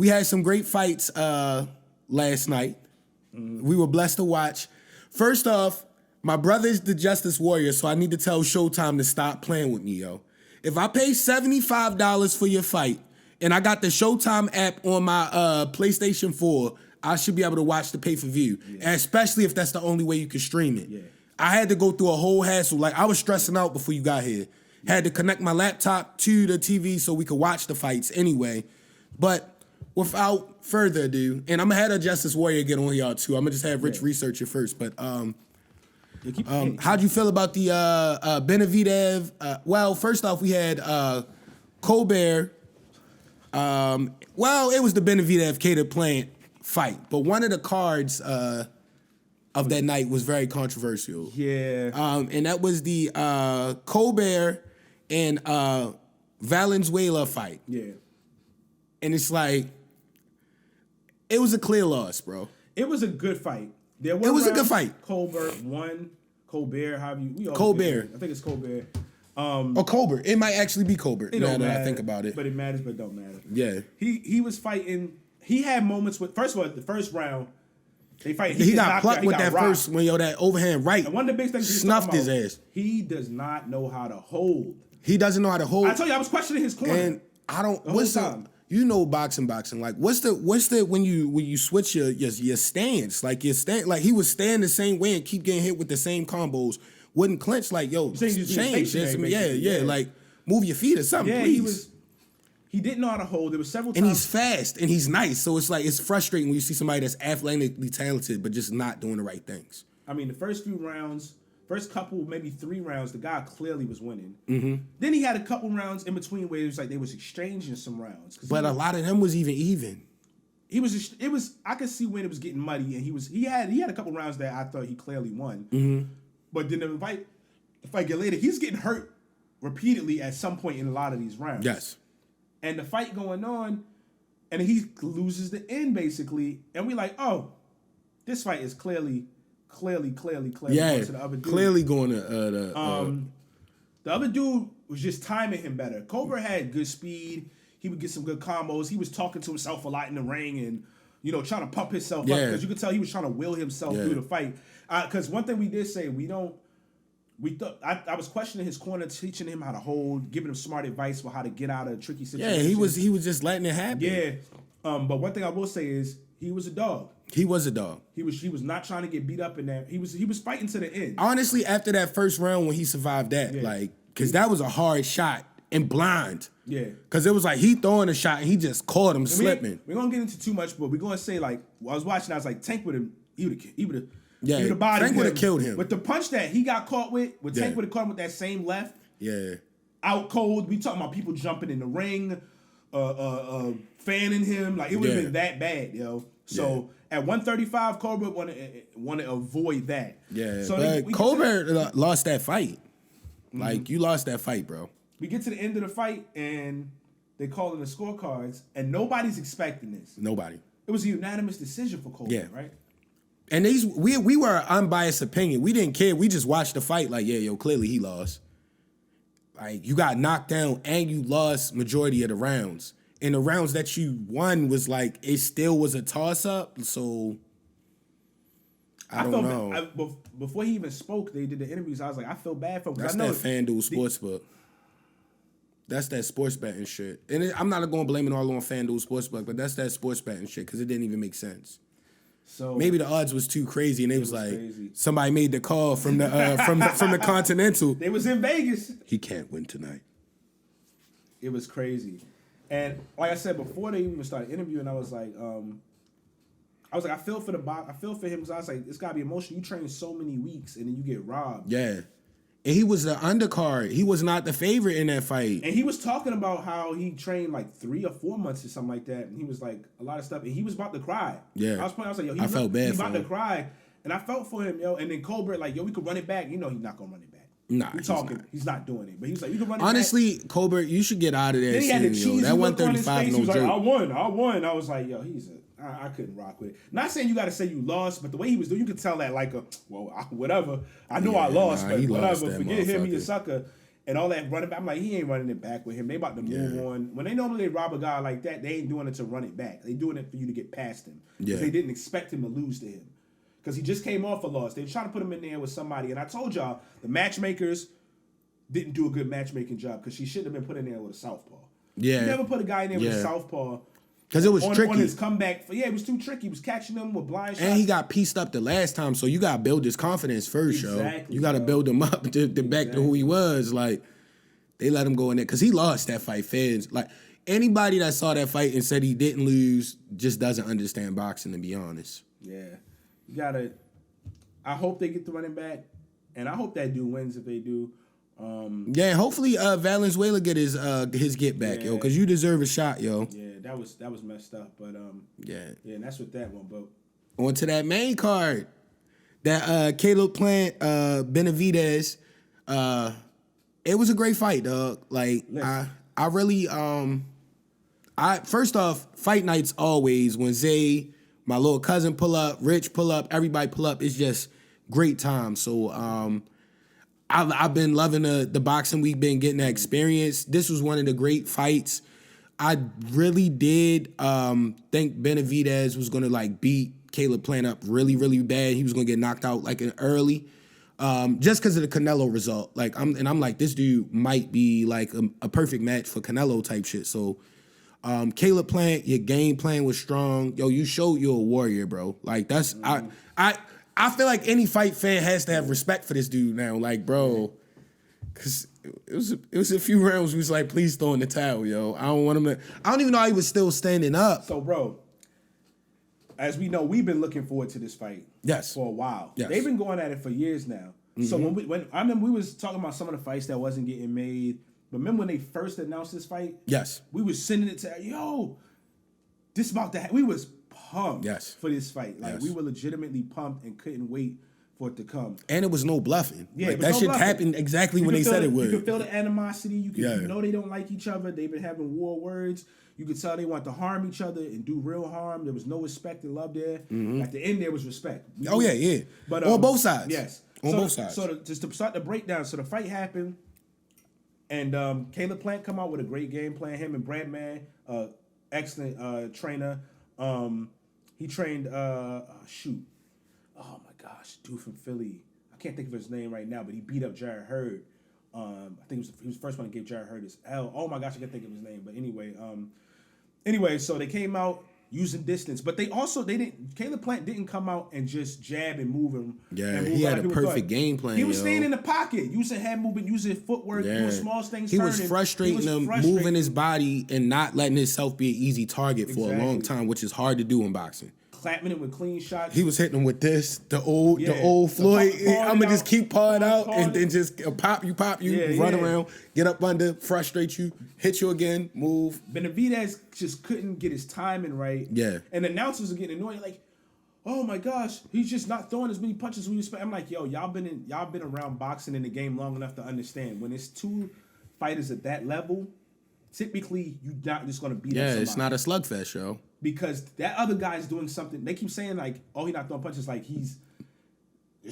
we had some great fights last night. We were blessed to watch. First off, my brother's the Justice Warrior, so I need to tell Showtime to stop playing with me, yo. If I pay $75 for your fight and I got the Showtime app on my PlayStation 4, I should be able to watch the pay-per-view, especially if that's the only way you can stream it. Yeah. I had to go through a whole hassle. Like, I was stressing out before you got here. Had to connect my laptop to the TV so we could watch the fights anyway. But without further ado, and I'm going to have a Justice Warrior get on y'all too. I'm going to just have Rich research it first. But how'd you feel about the Benavidez? Well, first off, we had Colbert. Well, it was the Benavidez Cater Plant fight. But one of the cards of that night was very controversial. Yeah. And that was the Colbert and Valenzuela fight. Yeah. And it's like, it was a clear loss, bro. It was a good fight. It was a good fight. Colbert won. Colbert, how have you? Colbert. I think it's Colbert. Or Colbert. It might actually be Colbert now that I think about it. But it matters, but it don't matter. Yeah. He was fighting. He had moments with, first of all, the first round, they fight. He got plucked with that rocked. First, when that overhand right. And one of the big things snuffed his ass. He does not know how to hold. He doesn't know how to hold. I told you, I was questioning his corner. And I don't, you know boxing. Like, what's the when you switch your stance? Like, your stand, like he was stand the same way and keep getting hit with the same combos. Wouldn't clinch, like, yo, change. Yeah, like, move your feet or something, please. He didn't know how to hold. There was several times. And he's fast and he's nice. So it's like, it's frustrating when you see somebody that's athletically talented but just not doing the right things. I mean, the first few rounds, first couple, maybe 3 rounds, the guy clearly was winning. Mm-hmm. Then he had a couple rounds in between where it was like they was exchanging some rounds. But a lot of them was even. I could see when it was getting muddy, and he had a couple rounds that I thought he clearly won. Mm-hmm. But then the fight get later, he's getting hurt repeatedly at some point in a lot of these rounds. Yes. And the fight going on, and he loses the end basically, and we like, oh, this fight is clearly going to the other dude. Clearly going to the other dude was just timing him better. Colbert had good speed. He would get some good combos. He was talking to himself a lot in the ring and, trying to pump himself up because you could tell he was trying to will himself through the fight. Because one thing we did say, I was questioning his corner, teaching him how to hold, giving him smart advice for how to get out of tricky situations. Yeah, he was just letting it happen. Yeah. But one thing I will say is he was a dog. He was a dog. He was not trying to get beat up in that. He was fighting to the end. Honestly, after that first round when he survived that, because that was a hard shot and blind. Yeah. Because it was like he throwing a shot and he just caught him slipping. We're going to get into too much, but we're going to say, like, I was watching, I was like, Tank would have, he would have Tank would have killed him. With the punch that he got caught with, Tank would have caught him with that same left. Yeah. Out cold. We talking about people jumping in the ring, fanning him. Like, it would have been that bad, yo. So at 135, Colbert want to avoid that. Yeah. So but Colbert lost that fight. Mm-hmm. Like, you lost that fight, bro. We get to the end of the fight and they call in the scorecards and nobody's expecting this. Nobody. It was a unanimous decision for Colbert, right? And we were an unbiased opinion. We didn't care. We just watched the fight like, clearly he lost. Like, you got knocked down and you lost majority of the rounds. And the rounds that you won was like, it still was a toss-up. So, I don't know. Before he even spoke, they did the interviews. I was like, I feel bad for him. That's that FanDuel Sportsbook. That's that sports betting shit. And I'm not going to blame it all on FanDuel Sportsbook, but that's that sports betting shit because it didn't even make sense. So maybe the odds was too crazy, and it was like crazy. Somebody made the call from the from the Continental. They was in Vegas. He can't win tonight. It was crazy, and like I said before, they even started interviewing. I was like, I feel for I feel for him because I was like, it's gotta be emotional. You train so many weeks and then you get robbed. Yeah. And he was the undercard. He was not the favorite in that fight. And he was talking about how he trained like 3 or 4 months or something like that. And he was like, a lot of stuff. And he was about to cry. Yeah. I was like, yo, I felt bad for him. He's about to cry. And I felt for him, yo. And then Colbert, like, yo, we could run it back. You know he's not going to run it back. Nah, he's not doing it. But he was like, you can run it Honestly, back. Colbert, you should get out of there soon, yo. That 135 no joke. He was like, I won. I was like, yo, I couldn't rock with it. Not saying you got to say you lost, but the way he was doing, you could tell that like whatever. I know I lost, but whatever. Forget him, he's a sucker. And all that running back, I'm like, he ain't running it back with him. They about to move on. When they normally rob a guy like that, they ain't doing it to run it back. They doing it for you to get past him. Yeah. They didn't expect him to lose to him. Because he just came off a loss. They were trying to put him in there with somebody. And I told y'all, the matchmakers didn't do a good matchmaking job because she shouldn't have been put in there with a southpaw. Yeah. You never put a guy in there with a southpaw. Because it was tricky. On his comeback. It was too tricky. He was catching them with blind shots. And he got pieced up the last time, so you got to build his confidence first, yo. You got to build him up to back to who he was. Like, they let him go in there. Because he lost that fight, fans. Like, anybody that saw that fight and said he didn't lose just doesn't understand boxing, to be honest. Yeah. You got to... I hope they get the running back, and I hope that dude wins if they do. Hopefully Valenzuela get his get back, yo, because you deserve a shot, yo. Yeah, that was messed up, but and that's with that one. But on to that main card, that Caleb Plant, Benavidez, it was a great fight, dog. Like I really first off, fight nights always when Zay, my little cousin pull up, Rich pull up, everybody pull up. It's just great time. So I've been loving the boxing week, been getting that experience. This was one of the great fights. I really did think Benavidez was gonna like beat Caleb Plant up really, really bad. He was gonna get knocked out like in early, just because of the Canelo result. Like I'm like, this dude might be like a perfect match for Canelo type shit. So Caleb Plant, your game plan was strong. Yo, you showed you're a warrior, bro. Like that's I feel like any fight fan has to have respect for this dude now. Like, bro, because it was a few rounds we was like, please throw in the towel, yo. I don't want him to. I don't even know how he was still standing up. So, bro, as we know, we've been looking forward to this fight. Yes. For a while. Yes. They've been going at it for years now. Mm-hmm. So when I remember we was talking about some of the fights that wasn't getting made. Remember when they first announced this fight? Yes. We was sending it to this about to happen. We was pumped for this fight. Like we were legitimately pumped and couldn't wait for it to come. And it was no bluffing. Yeah, like, that shit happened exactly when they said it would. You could feel the animosity. You know they don't like each other. They've been having war words. You could tell they want to harm each other and do real harm. There was no respect and love there. Mm-hmm. At the end, there was respect. But on both sides. Yes. On both sides. So just to start the breakdown, so the fight happened, and Caleb Plant come out with a great game plan. Him and Bradman, excellent trainer. He trained, oh my gosh, dude from Philly. I can't think of his name right now, but he beat up Jared Hurd. I think he was the first one that gave Jared Hurd his L. Oh my gosh, I can't think of his name. But anyway, so they came out using distance, but Caleb Plant didn't come out and just jab and move him. Yeah, he had a perfect game plan. He was staying in the pocket, using head movement, using footwork, doing small things. He was frustrating him, moving his body and not letting himself be an easy target for a long time, which is hard to do in boxing. Clapping him with clean shots. He was hitting him with this, the old Floyd. I'm gonna just keep pawing out and then just pop you, run around, get up under, frustrate you, hit you again, move. Benavidez just couldn't get his timing right. Yeah. And the announcers are getting annoyed, like, oh my gosh, he's just not throwing as many punches as we expect. I'm like, yo, y'all been around boxing in the game long enough to understand when it's two fighters at that level, typically you're not just gonna beat up somebody. It's not a slugfest, yo. Because that other guy's doing something. They keep saying like, oh, he's not throwing punches. Like there's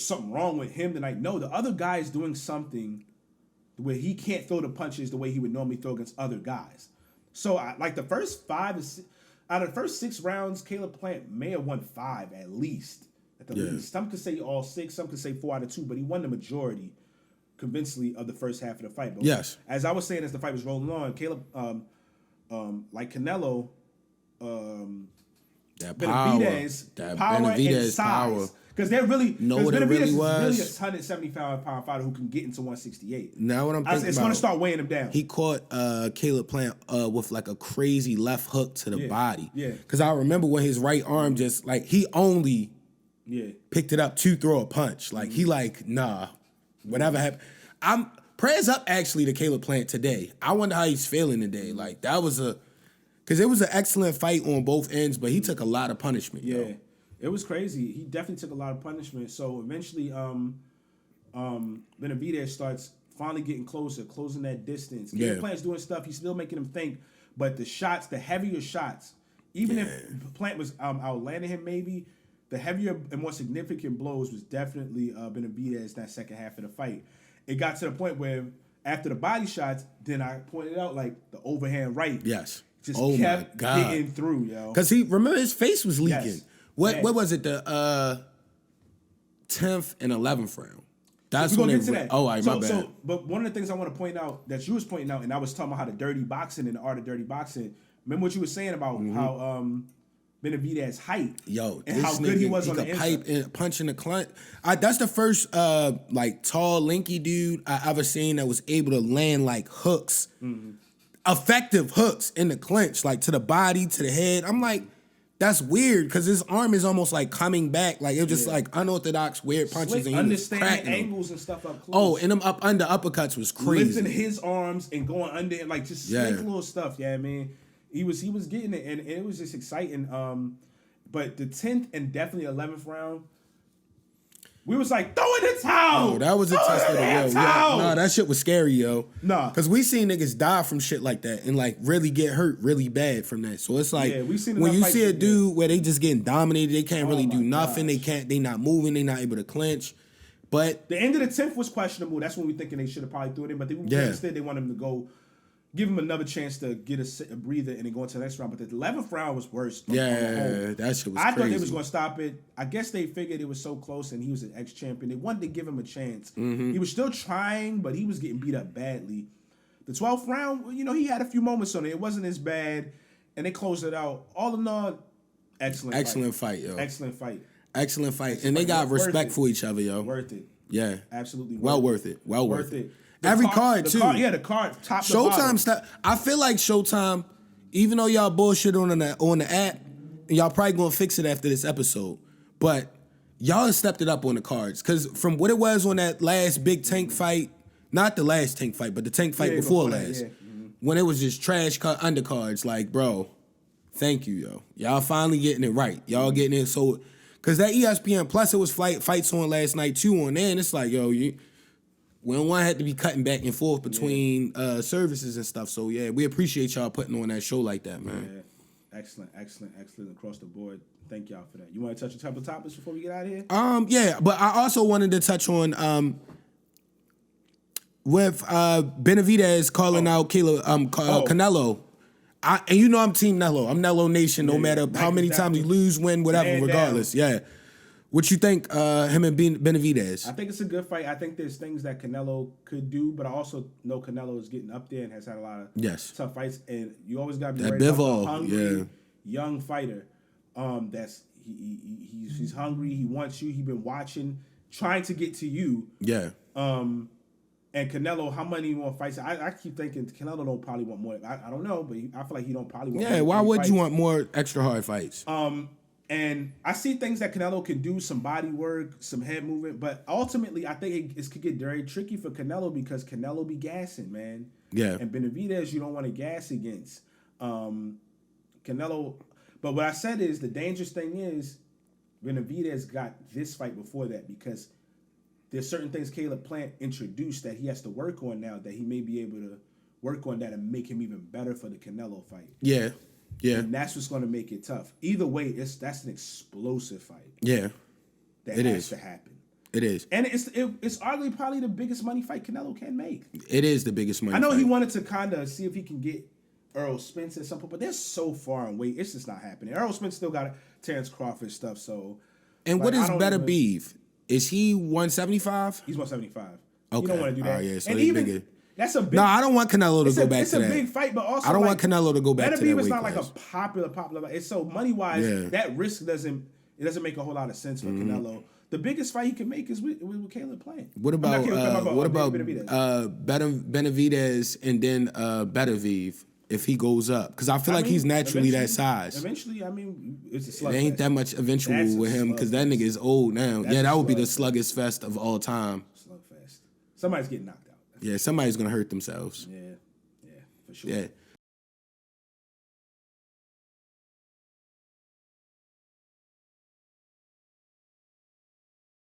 something wrong with him tonight. No, the other guy is doing something where he can't throw the punches the way he would normally throw against other guys. So like the first out of the first 6 rounds, Caleb Plant may have won 5 at least. At the least. Some could say all 6, some could say 4 out of 2, but he won the majority convincingly of the first half of the fight. But as I was saying, as the fight was rolling on, Caleb, like Canelo, that Benavidez, power and size. Because they're really, Benavidez is really a 175-pound fighter who can get into 168. Now what I'm thinking it's going to start weighing him down. He caught Caleb Plant with like a crazy left hook to the body. Yeah. Because I remember when his right arm just like he only picked it up to throw a punch. Like he like whatever happened. Prayers up actually to Caleb Plant today. I wonder how he's feeling today. Like that was because it was an excellent fight on both ends, but he took a lot of punishment. Yeah, yo. It was crazy. He definitely took a lot of punishment. So eventually, Benavidez starts finally getting closer, closing that distance. Caleb Plant's doing stuff. He's still making him think, but the heavier shots, even if Plant was outlanding him, maybe the heavier and more significant blows was definitely Benavidez that second half of the fight. It got to the point where after the body shots, then I pointed out like the overhand right. Yes. Just kept getting through, yo. Because remember his face was leaking. Yes. What was it? The 10th and 11th round. That's we're when gonna get to that. Oh, all right, my bad. But one of the things I want to point out that you was pointing out, and I was talking about how the dirty boxing and the art of dirty boxing. Remember what you were saying about how Benavidez height, and how good he was on the inside. Pipe and punching the clinch. That's the first like tall, lanky dude I ever seen that was able to land like hooks, effective hooks in the clinch, like to the body, to the head. I'm like, that's weird because his arm is almost like coming back, like it was just like unorthodox, weird punches. Slick, and understanding angles and stuff up close. Oh, and them up under uppercuts was crazy. Lifting his arms and going under it, like just slick little stuff. Yeah, I mean, he was getting it, and it was just exciting. But the 10th and definitely 11th round, we was like, throw in the towel. Oh, that was a test of the will. Yeah, no, that shit was scary, yo. Nah. Because we seen niggas die from shit like that and like really get hurt really bad from that. So it's like we seen when you see a dude where they just getting dominated, they can't really do nothing. Gosh. They not moving, they not able to clinch. But the end of the 10th was questionable. That's when we thinking they should have probably threw it in. But instead they want him to go, give him another chance to get a breather and then go into the next round. But the 11th round was worse. Yeah, that shit was crazy. I thought they was going to stop it. I guess they figured it was so close and he was an ex-champion. They wanted to give him a chance. He was still trying, but he was getting beat up badly. The 12th round, he had a few moments on it. It wasn't as bad, and they closed it out. All in all, excellent fight, yo. Excellent fight. And they got respect for each other, yo. Worth it. Yeah. Absolutely worth it. Well worth it. Every card, too. The card, top to bottom. Showtime, I feel like Showtime, even though y'all bullshit on the app, and y'all probably gonna fix it after this episode, but y'all have stepped it up on the cards. Because from what it was on that last big tank fight, not the last tank fight, but the tank fight before last, when it was just trash undercards, like, bro, thank you, yo. Y'all finally getting it right. Y'all getting it so... Because that ESPN Plus, it was fights on last night, too, on there, and it's like, yo, we don't want to have to be cutting back and forth between services and stuff. So, yeah, we appreciate y'all putting on that show like that, man. Yeah. Excellent across the board. Thank y'all for that. You want to touch a couple topics before we get out of here? Yeah, but I also wanted to touch on with Benavidez calling out Canelo. And you know I'm Team Nello. I'm Nello Nation, no matter how many times you lose, win, whatever, regardless. Yeah. What you think, him and Benavidez? I think it's a good fight. I think there's things that Canelo could do, but I also know Canelo is getting up there and has had a lot of tough fights. And you always got to be worried about a hungry, young fighter. He's hungry. He wants you. He's been watching, trying to get to you. Yeah. And Canelo, how many more fights? I keep thinking Canelo don't probably want more. I don't know, but I feel like he don't probably want more. Yeah, why would you want more extra hard fights? And I see things that Canelo can do, some body work, some head movement, but ultimately I think it could get very tricky for Canelo because Canelo be gassing, man. Yeah. And Benavidez, you don't want to gas against. Canelo, but what I said is the dangerous thing is Benavidez got this fight before that because there's certain things Caleb Plant introduced that he has to work on now that he may be able to work on that and make him even better for the Canelo fight. Yeah. Yeah. And that's what's going to make it tough. Either way, that's an explosive fight. Yeah. That has to happen. It is. And it's arguably probably the biggest money fight Canelo can make. It is the biggest money I know fight. he wanted to kind of see if he can get Earl Spence at some point, but they're so far away. It's just not happening. Earl Spence still got Terrence Crawford stuff, so... And what is better beef? Is he 175? He's 175. Okay. You don't want to do that. Yeah, so and he's even... bigger. That's a big... No, I don't want Canelo to go back to that. It's a big fight, but also I don't want Canelo to go back to that weight Benavidez is not like class. a popular. It's so money-wise, that risk doesn't make a whole lot of sense for Canelo. The biggest fight he can make is with Caleb Plant. What about Benavidez and then Benaviv if he goes up? Because I feel like he's naturally that size. Eventually, I mean, it's a slugfest. There ain't that much eventual with him because that nigga is old now. That would be the sluggest fest of all time. Slugfest. Somebody's getting knocked out. Yeah, somebody's gonna hurt themselves. Yeah, for sure. Yeah.